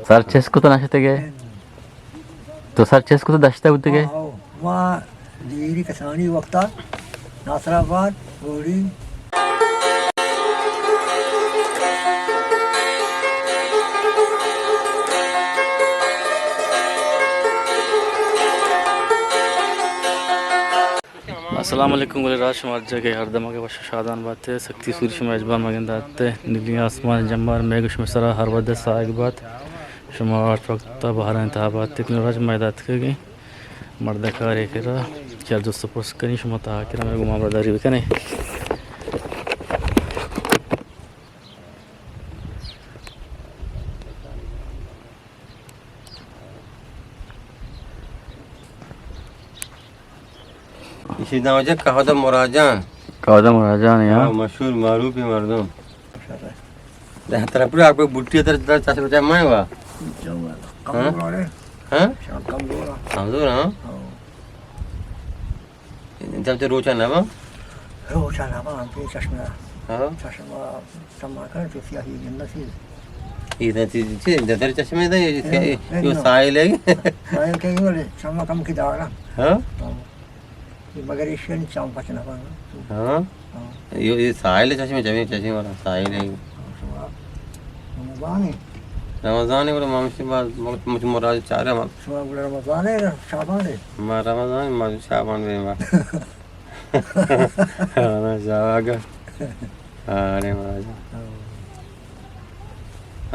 Sir చేసుకుతా నచ్చితే तो sir chess को तो दशता होते के वहाँ डिग्री कसानी वक्ता नासराबाद गोरी अस्सलाम वालेकुम गुलराज शुमार जगह हर दमा के वश शादान बात है शक्ति सूर्य शुमार अजबान मगन दाते नीली आसमान जम्बार मेघश मसरा हर वद साग बात शुमार वक्त बाहर इंतहाबात गुलराज मैदात के मर्द कार एक चार दोस्तों पोस्ट करी शुमा ता कि मेरे गुमा बर्दारी भी कने इसी नावजा कहावत मुराजान यार मशहूर मारूफ ही मर्दों तरह पूरा आपको बुट्टी तरह चाचा बच्चा मैं हुआ हाँ कमजोर हाँ जब से रोचा ना वो हमसे चश्मा हाँ चश्मा टमाटर जो सियाही गंदा सी इधर चीज़ जदर चश्मे था ये साइल है मैं कहीं बोले चश्मा कम की दागा हाँ मगर इसके नहीं चाम पचना पाना हाँ ये साइल चश्मे चश्मे वाला साइल है रमज़ान है बोले माम से बात मुझे मुराद चाह रहा है रमज़ान है शाबान है रमज़ान मुझे शाबान में बात हाँ जावागा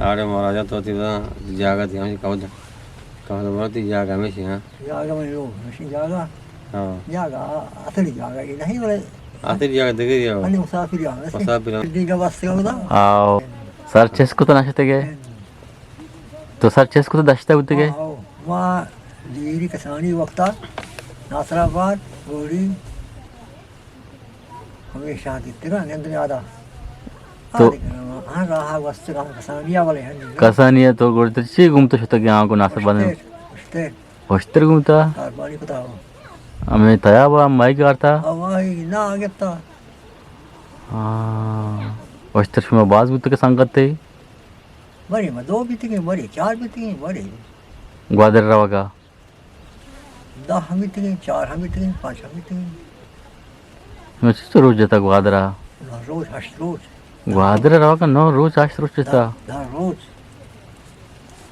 अरे महाराजा तो तीव्र जागा थी हमें कहो तो बहुत ही जागा में सी हाँ जागा में लो मशीन जागा हाँ जागा असली जागा ये नहीं बोले आखिर जागा देखे दिया अन्य मुसाफिर जागा मुसाफिर दिन का बस से होता आओ सर चेस को तो नशते के तो सर चेस को तो दशता होते के वहाँ डिग्री कसानी वक्ता नासराबाद गोरी हमेशा दिखते ना निंद में आधा तो हाँ रहा वस्तु काम कसानिया वाले हैं कसानिया तो गोरते ची घूमते होते के आंको नासर बने होस्तर घूमता बारी पता हो हमें तया बा माई करता हवाई ना आगे ता हाँ होस्तर में बाज बुत के संगत थे बड़ी में 2 बीतेंगे बड़ी 4 बीतेंगे बड़ी ग्वादर रवा का 10 हम बीतेंगे 4 हम बीतेंगे 5 हम बीतेंगे मैं तो रोज जाता ग्वादरा रोज हश रोज ग्वादरा रवा का नो रोज आज रोज जाता रोज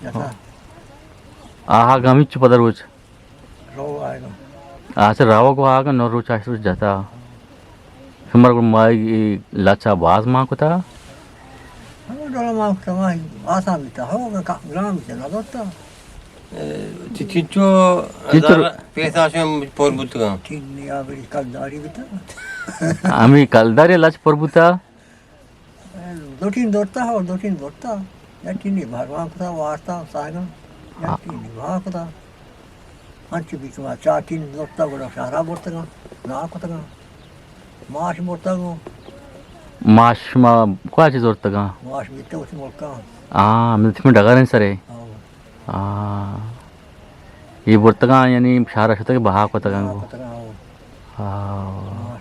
जैसा आहा गामी चुपदा रोज रो आएगा आज रावा को आगा नो रोज आज रोज जाता हमारे को माई लाचा बाज माँ को था हम डोला माँ को तमाही आसाम बीता होगा ग्राम बीता ना दोता चिच्चो पैसा से पोर बुत का ठीक नहीं आ बड़ी कलदारी बीता आमी कलदारी लाच परबुता 2-3 दोड़ता है और 2-3 दोड़ता या तीन भगवान को था वार्ता सागन या तीन भाग को था अंच बीच में 4-3 दोड़ता बड़ा सारा बोलता का ना को था माश बोलता को माश मा क्या चीज होता का माश बीते उस मुल्का हाँ मैं तुम्हें डगा नहीं सरे ये बोलता का यानी सारा शतक के बहा को तका को हाँ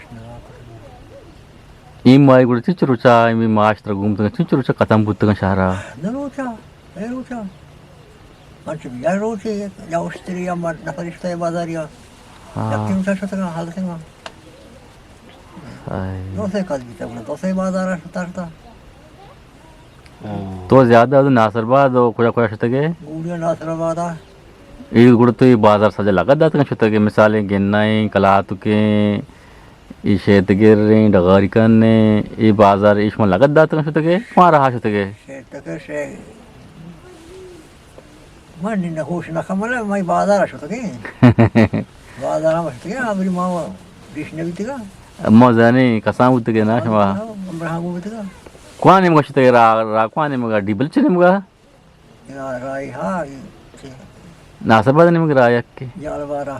ई माई गुड़ चिचरुचा मी माश तर घूमता चिचरुचा कतम बुत्ता का सारा नरोचा एरोचा अंच भी यार रोचे या उस्त्री या मर नफरिश्ता या बाजारिया या किम सा शतक हाल सेंगा दोसे कल भी तक दोसे बाजार शतारता तो ज्यादा तो नासरबाद और कुछ कुछ शतक है गुड़िया नासराबादा ये गुड़ तो ये बाजार सजा लगा दात का शतक है मिसालें गिन्नाई कलातुके ये शेतगिर डगारिकन ने ये बाजार इसमें लगत दात का शतक है वहाँ रहा शतक है शेतक से मन न होश न कमले मैं बाजार शतक है बाजार में शतक है अबरी माँ विष्णु बीतेगा मजा नहीं कसां उतके ना शमा ब्रह्मा बीतेगा कौन है मुझे शतक रा रा कौन है मुझे डिबल चले मुझे यार राई हाँ नासरबाद ने मुझे रायक के जालबारा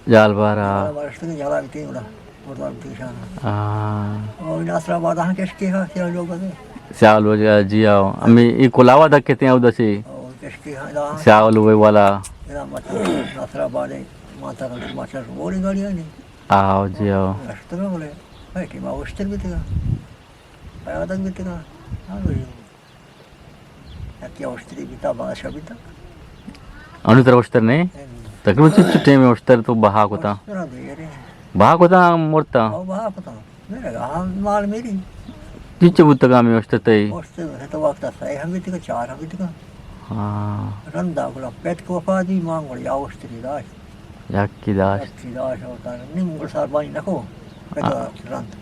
जालबारा शतक जाला बीतेगा और दिशाना हाँ और नासराबाद हाँ किसके हाँ क्या लोग हैं श्याल हो जाए जी आओ अम्मी ये कोलावा तक कहते हैं उधर से और किसके हाँ श्याल हुए वाला नासराबाद है माता का माचा वो नहीं गाड़ियाँ नहीं आओ जी आओ Ashtura boleh. Baik, ima Auster bitega. Ayadak bitega. Alu yo. Aki Austri bita bahasa bita. अनु तरफ उस्तर नहीं तकरीबन चुट्टे में उस्तर तो बहा कोता Astura dere. बहा कोता मोरता Au baha pata. Mere gahan mal meri. चिच्चे बुत्तगा में उस्तर तई Auster itu waktu saya ham bitega, char ham bitega. हाँ Randa gula pet ko padi mangol ya Austri dah. याकी दाश Austri dah hoता. Ni mungkin sarbani nako. Pet randa.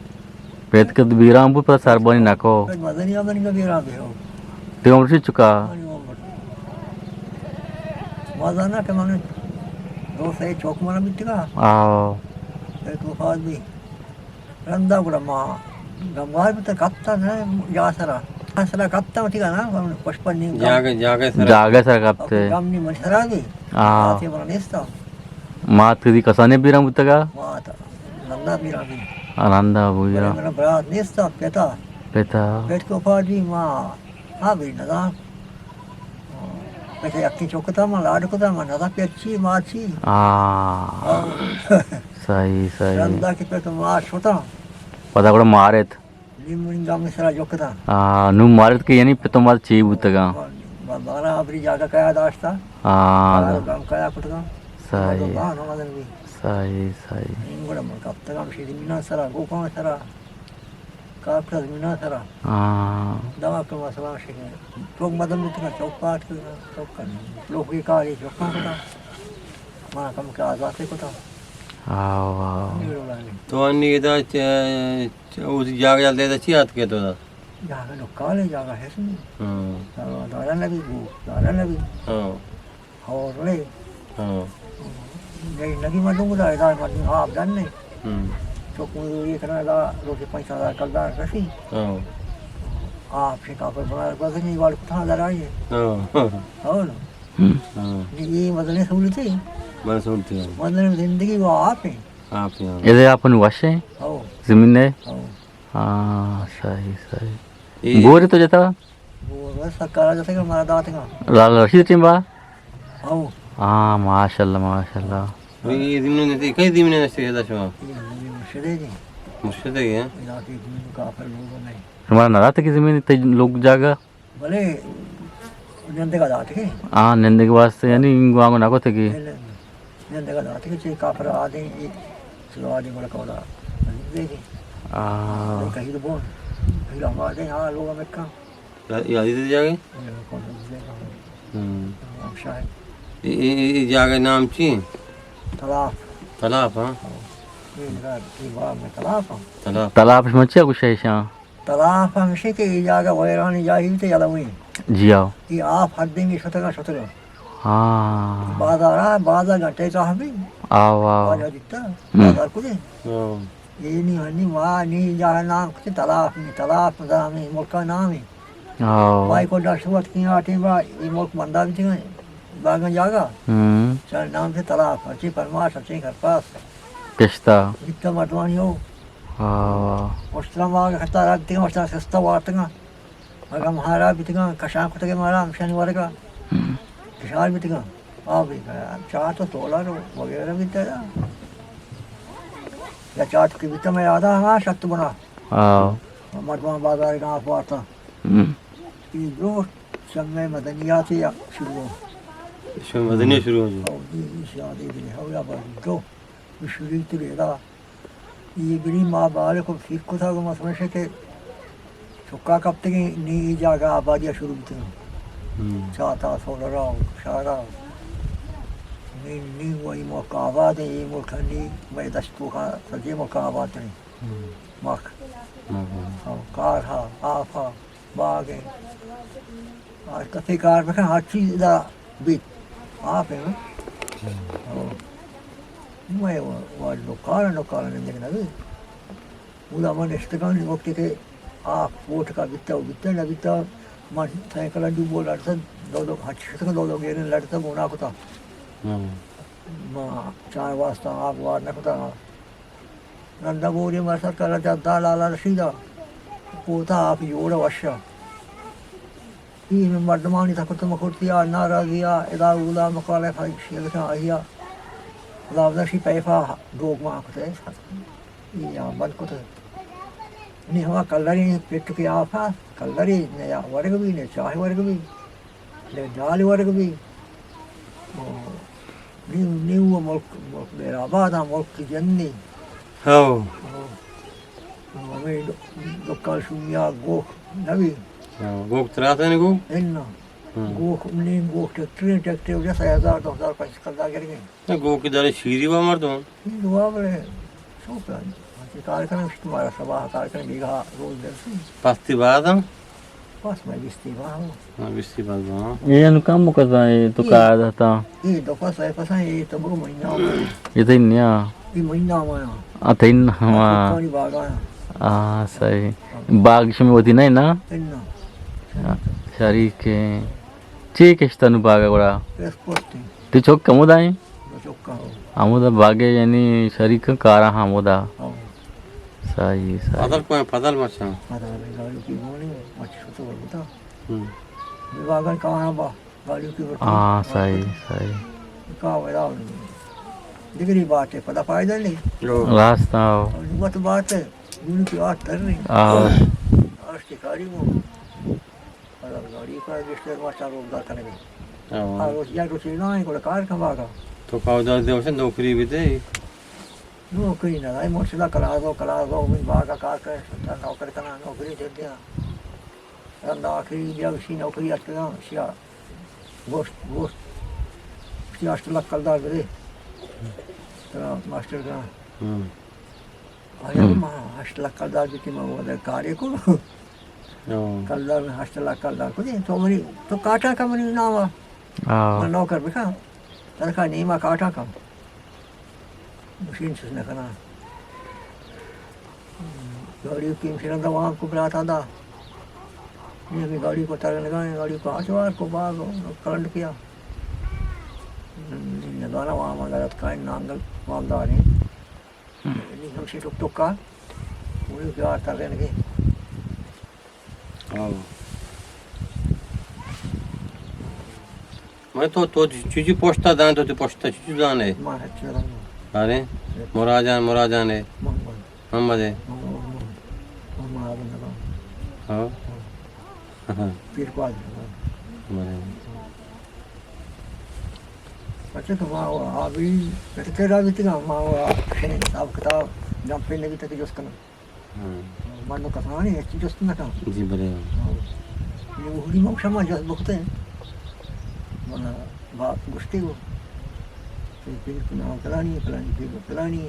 पेट के बीराम बुत पर सरबनी नाको Pet madani amani ka bira beho. ते उमर चुका Mazana ke mana? Dosa chok mana bitega. आओ Itu fadi. Randa gula ma. Gambar bita katta na jasara. Asala katta mati kana pushpani. जागे sir जागे sir कपते Gamni masara di. हाँ Ati mana nesta. मात कदी कसाने बीराम बुत्तगा Mata. Nanda bira di. Ananda बुरा Mana berat nesta peta. पेता Pet ko fadi ma. Abi nada. Peta yakki chokta ma lad ko ta ma nada pechi ma chi. हाँ सही सही Randa ki pet ma chota. पता करो मारेत Limun gam masara jokta. नु मारेत के यानी पे तुम्हारा ची बुत्तगा Bara abri jaga kaya dasta. हाँ Gam kaya kutga. सही Ba no madan bi. सही सही Ingora mo kapta gam shiri mina sara go kama sara. Kapta mina sara. हाँ Dawa ko masala shiri. Chok madan mutga chok paat ko chok kan. Lok ki kari chok kata. Ma kam ka azate kota. आओ आओ Ingora lani. तो अन्य इधर उस जागे चलते थे चियात के तो था Jaga no kale jaga hesni. हाँ Dara nabi go. Dara nabi. हाँ Aur le. हाँ Nei nagi madung da da madung aap dan ne. हम्म, Chok mo ye kana da roke paisa da kalda kasi. हाँ आप से का पर बड़ा बदनी वाले कथा लड़ाई हाँ हाँ और हाँ ये मदने सहूलत है मैं सुनती हूँ मदने जिंदगी वो आप है आप यहाँ ये अपन वशे ओ जमीन ने ओ हाँ सही सही ये- बोरे तो जाता वो बस सरकार जैसे का हमारा दांत का लाल रशीद टीम बा ओ हाँ माशाल्लाह माशाल्लाह ये दिमने नहीं कई दिमने नहीं चाहिए था शो ये मुश्किल है जी मुश्किल है क्या इलाके में काफर लोग नहीं हमारा नाराज की जमीन ते लोग जागा भले नंदे का दांत है हाँ नंदे के वास्ते यानी वांगो नाको थे कि नंदे का दांत है चाहिए काफर आदे ये चलो आदे को लगा देखिए हाँ कहीं तो बोल फिर हमारे यहाँ लोग में का याद ही जागे कौन शायद ये जागे नाम ची तालाब तालाब हाँ ये बाग में तालाब है तालाब तालाब मच्छी कुछ ऐसा तालाब हमेशा के जागा वैरानी जाही ते याला हुई जी आओ ये आप हद देंगे शतका शतका हाँ बाजार घंटे तो हमें आओ आओ बाजार दिखता बाजार कुछ हाँ ये नहीं हनी वहाँ नहीं जागा नाम कुछ तालाब में मुल्क नाम है आओ भाई को दशवत की आटे बा ये मुल्क बंदा भी थी बागन जागा चल नाम से तालाब अच्छी परमाश अच्छी घर पास किस्ता जितना मर्दवानी हो आओ Ostra maga kata ragtinga ostra sesta wartinga. Agam hara bitinga kashan kutage mara amshani warga. Kishar bitinga. Abi चार तो तोला वगैरह भी तेरा या चाट की भी तो मैं आधा हाँ शक्त बना आओ मर्दवा बाजार का वार्ता ये जो समय मदनियाती शुरू हो इसमें मदनी शुरू हो जाए और ये शादी भी हो या बस जो शुरू तो लेदा ये बड़ी माँ बाले को ठीक को था को मसले से के चुका कब तक नहीं जागा आबादिया शुरू थी चाहता सोलह राव शारा नहीं वही मौका आबाद है ये मौका नहीं मैं दस्तों का सजे मौका आबाद नहीं मख हाँ कार हा आफा बाग है आज कथे कार में हर चीज़ दा बीत आप है ना मैं वो लोकाल ने देखना भी उदा मन इस्तेकाल वक्त के आप वोट का बित्ता ना बित्ता मन साइकिल डू बोल लड़ता दो दो गेने लड़ता बोना को था माँ चार वास्ता आप वार न को था नंदा बोरिया मार सरकार जाता लाला रशीदा पोता आप योड़ा वर्षा ये मर्दमानी था कुछ मकुटिया नाराजिया इधर उला मकाले फाइशिया का आया Laat zie bij van doormaken. Ja, wat komt er? Niet helemaal kalari, petrol की आफा kalari ने या वर्ग भी ने चाय वर्ग भी ने दाल वर्ग भी न्यू मुल्क मेरा आबाद मुल्क की जन्नी हो हमें लोकल शुनिया गोख नवी गोक त्रास है निको इन्ना गोख नहीं गोख ट्रैक्टर जैसा 1000 2000 पैसे कल्ला करेंगे गोक की दारे शीरी बा मर दो दुआ बड़े शो पे कार्यक्रम तुम्हारा सभा कार्यक्रम बीघा रोज दर्शन पास्ती बादा पास में बिस्ती वहाँ हां बिस्ती बादा Iyan kamu kata itu kada ta. ये तो पसा ये तो बहु महीना Itu ini ya. ये महीना में Atin nama. पानी बागा Ah, say. Bag siya may na na. इन्ना Sari ke. Cik kita nu baga gora. रेस्पोर्टिंग Tu chok kamu dai. चौका हो Amuda bage yani sari ke kara hamuda. हाँ Say say. फदल को फदल मचा आता है गाड़ी की मोनी मच्छी तो बता हम्म विभागन कहाँ बा गाड़ी की Ah, say say. कहाँ वाला डिग्री बात है पता फायदा नहीं Last now. और तो बात है उनकी बात कर रही Ah, आज की गाड़ी में अलग गाड़ी का रिश्तेदार मास्टर रोजगार करने में हां और यार कुछ ना है कोई कार कमागा तो काउदा देवसे नौकरी भी दे नौकरी ना है मोशला करा दो मैं बागा कार कर नौकरी करना नौकरी दे दिया रंदा आखिरी जब सी नौकरी अटका शिया गोश्त सी अष्टला कलदार बरे तेरा मास्टर का आया मां अष्टला कलदार की मैं वो कार्य को कलदार में अष्टला कलदार को तो मनी तो काटा का मनी ना हुआ ah. नौकर बिखा तरका नहीं मा काटा का मशीन से न करना गाड़ी की मशीन का वहाँ को बुलाता था ये भी गाड़ी को तरह लगाए गाड़ी को आजवार को बाग करंट किया लगाना वहाँ मगर का नांगल मामदार है नहीं हमसे टुक टुक का वही क्या तरह लगे हां मैं तो चीजी पोस्टा दान तो पोस्टा चीजी दान है मार चला अरे मोराजान है मंगल मोहम्मद है मार लगा हां फिर को आज मरे अच्छा तो वहाँ अभी तेरा भी तेरा वहाँ हिसाब किताब जब पे लगी तक जोश करना मानो कहानी है चीज़ जोश ना का जी बरे ये हुडी मौसम में जोश बहुत है माना बात गुस्ती हो फिर कुना कलानी फिर कलानी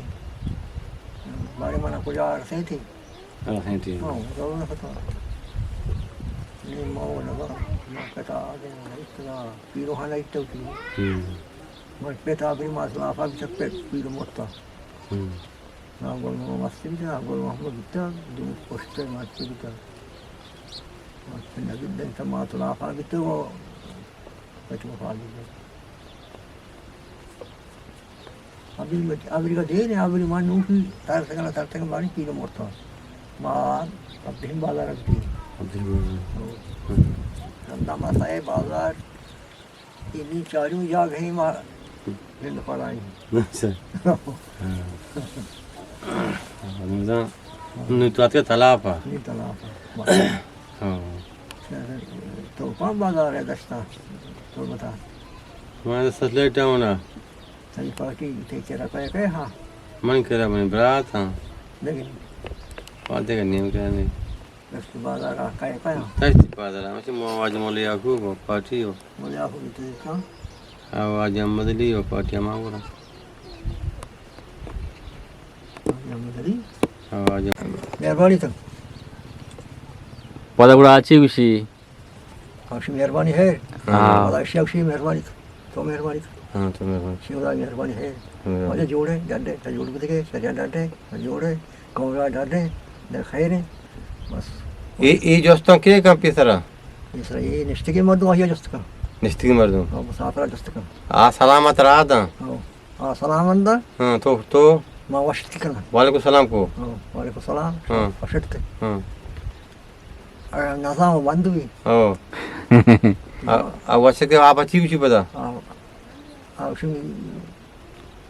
बारे माना कुछ यार सही थी हां है ठीक हाँ तो ना पता ये माँ लगा ना कहता आगे नहीं तो पीरो हाना इतना उठी मैं पेटा भी मासला आप भी सकते पीरो मोटा ना बोल मस्ती भी ना बोल हम लोग इतना दूर पोस्टर मारते भी था मस्ती नदी दिन तो मासला आप भी तो वो पेट में फाल भी अभी का दे ने अभी मान नू की तार से बारी पीरो मोटा मार अब दिन बाला रखती धंधा माता है बाजार इन्हीं चारों जा गई मार दिन पड़ाई अच्छा रमजान नुतवात के तालाब है नहीं तालाब हां तो कौन बाजार है दस्ता तो बता मैं ससले टाउन है सही पार्टी थे तेरा कहे हाँ मन करा मैं बरात हां लेकिन पाते का नियम क्या नहीं दस्त बाजार आ कहे तस्ती पादरा मैं मवाज मोले आकू पार्टी हो बोले आप भी तो कहाँ आवाज अहमद ली हो पार्टी मांगो आवाज मेहरबानी तो Pada gura aci gusi. आपकी मेहरबानी है हाँ। आपकी मेहरबानी तो मेहरबानी हां तो मैं शिवदा मेहरबानी है मुझे जोड़े डांडे तो जोड़ भी देखे सरिया डांडे जोड़े कौरा डांडे दर खैर है बस ये दोस्तों के काम पिसरा इसरा ये निश्चित के मर्दों आया जस्त का निस्ती मर्दों और मुसाफिर जस्त का आ सलामत रादा हाँ सलाम अंदर हां तो माँ वशत करना वालेकुम सलाम को वालेकुम सलाम हाँ। वशत के हां नज़ाम बंद भी ओ आ वैसे के आप अच्छी कुछ पता आपकी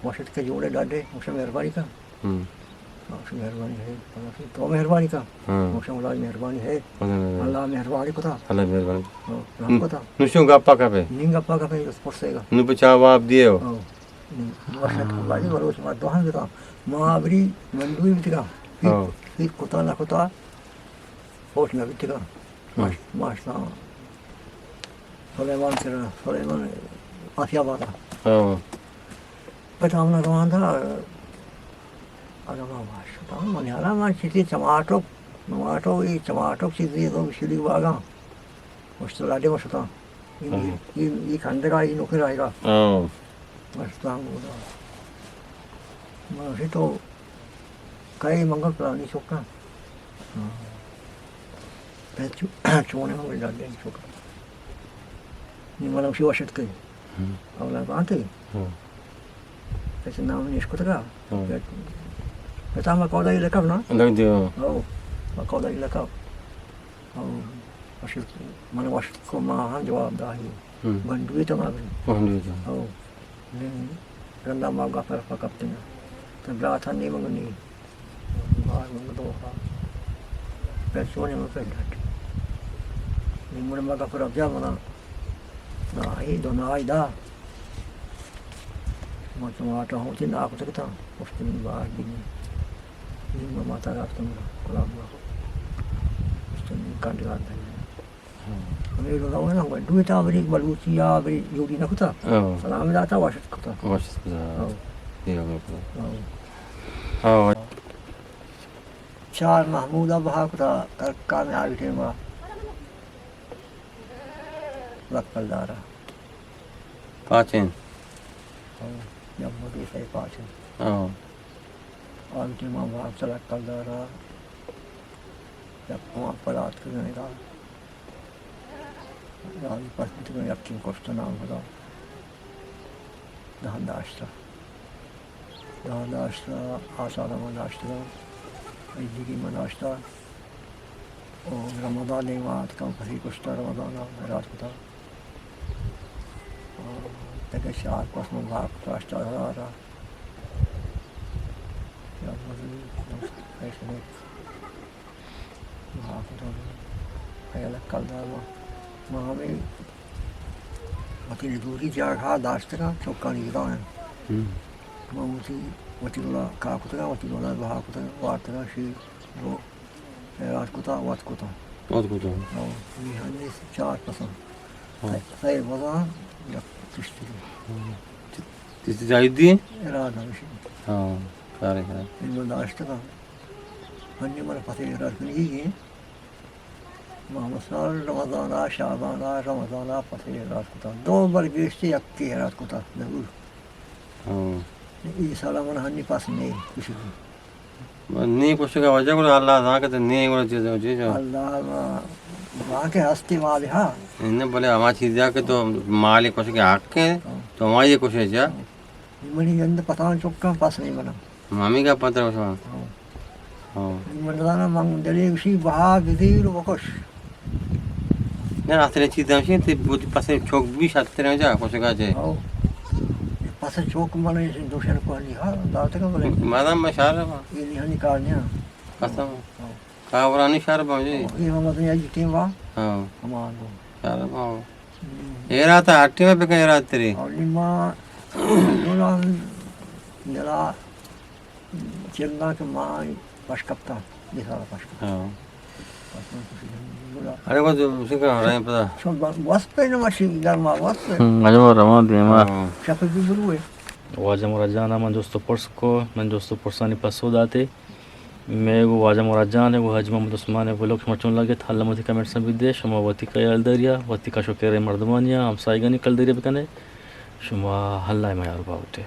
वशत के जोड़े डाले मुझे मेहरबानी का हम्म मुझे मेहरबानी है तो मेहरबानी का हाँ मुझे अल्लाह मेहरबानी है अल्लाह अल्लाह मेहरबानी को था मेहरबानी राम को था नुशो गप्पा का पे निंगा पाका पे उस पर सेगा नु जवाब दियो वशत अल्लाह जी वालों से मत दोहन के था मावरी मंदुई बितगा हाँ फिर कुता ना कुता होश ना बितगा मास्ता सुलेमान आसिया बाता हाँ पता हमने रोहान था अरे बाबा शता मन यारा मन चिट्ठी टमाटो ये टमाटो चीज़ तो बिजली वाला मुश्किल लाडे मस्ता ये खंडे का ये नौकर आएगा हाँ मस्ता बोला मैं तो कई मंगल प्राणी चौका चोने में डाल दें चौका नहीं मतलब शिवा शत के अब ना बात है हाँ ऐसे नाम नहीं इसको तक पता मैं कौन ही लगा ना लग दियो ओ मैं कौन ही लगा ओ अशुक मैंने वाश को मां जवाब दाही बंदुई तो मां ओ नहीं रंदा मां का पर पकड़ते हैं तो ब्राथा नहीं मंगनी बाहर मंग दो हा पैसों ने मैं पहले नहीं मुझे मां का पर अब जा मना ना ही दो ना ही दा मैं टमाटर हूँ जिन आप तक था उस दिन बाहर भी नहीं मैं माता रात को मेरा गुलाब हुआ उस दिन कांड गाता है मेरे लोग ना मैं दूध था बड़ी बलूचिया बड़ी जोड़ी ना कुता हाँ सलाम जाता वाशत कुता वाश हाँ दियो हाँ हाँ चार महमूद बहा कुता करका में आ गए माँ लक्कलदारा पाचन जब मोदी से पाँच हाँ और के माँ बाप चला कलदारा जब वहाँ पर रात करने का रात पसंद में यकीन कोष्ठ नाम होता दहनदाश्ता आसादा मनाश्ता जिंदगी मनाश्ता और रमदान ने वहाँ कम फसी कोष्ठ रमदान रात को था तक शार पसंद भाग राष्ट्र रहा ऐसे में भाग तो अलग कल वहाँ में वती दूरी जगह दाश्त का चौका नहीं का है वहाँ वती लोला का कुतरा वती लोला भाग कुतरा वार्ता शी दो रात कुता वात कुता बहुत कुछ और ये हमें चार पसंद सही बता तिसरी जाई दी राधा विषय हाँ सारे हाँ इनको दाश्त का अन्य मन फतेह रात नहीं है मोहम्मद साल रमज़ान शाबान रमज़ान फतेह रात को था दो बार बेचते यक्की रात को था जरूर हाँ ये साला मन हन्नी पास नहीं कुछ भी नहीं कुछ का वजह को अल्लाह ना के नहीं को चीज अल्लाह वहाँ के हस्ती माल हाँ इन्हें बोले हमारी चीज जाके तो मालिक कुछ के हक के तो हमारी ये कुछ है जा मनी अंदर पता नहीं चुका पास नहीं बना मामी का पत्र उसमें हाँ मंडलाना मंग दले उसी बहा विधि वकोश नहीं आते चीज दांशी तो बहुत पास चौक भी साथ रह जा कुछ का जे पास चौक मने दोषण को नहीं हाँ दांत का बोले मादाम में शार ये नहीं हनी कारनिया कसम का वरानी शार बाजी ये हम तो आज टीम वा हाँ हमारो शार बाओ ये रात आटे में पे कहीं रात तेरी और निमा दोनों जला चलना के माँ पशकप्ता ये सारा पशकप्ता हाँ अरे वो जो उसी का रहे पता सब बस पे ना मशीन गर्मा बस पे अजमा रवा दिमा शफी भी बुलवे वाजम राजान मन दोस्तों पर्स को मन दोस्तों परसानी पसोद आते मैं वो वाजम राजान है वो हज मोहम्मद उस्मान है वो लोग मचून लगे था लमती कमेंट से विदेश शुमा वती का यलदरिया वती का शोकेरे मर्दमानिया हम साइगनी कल दरिया बिकने शुमा हल्ला में यार बाउटे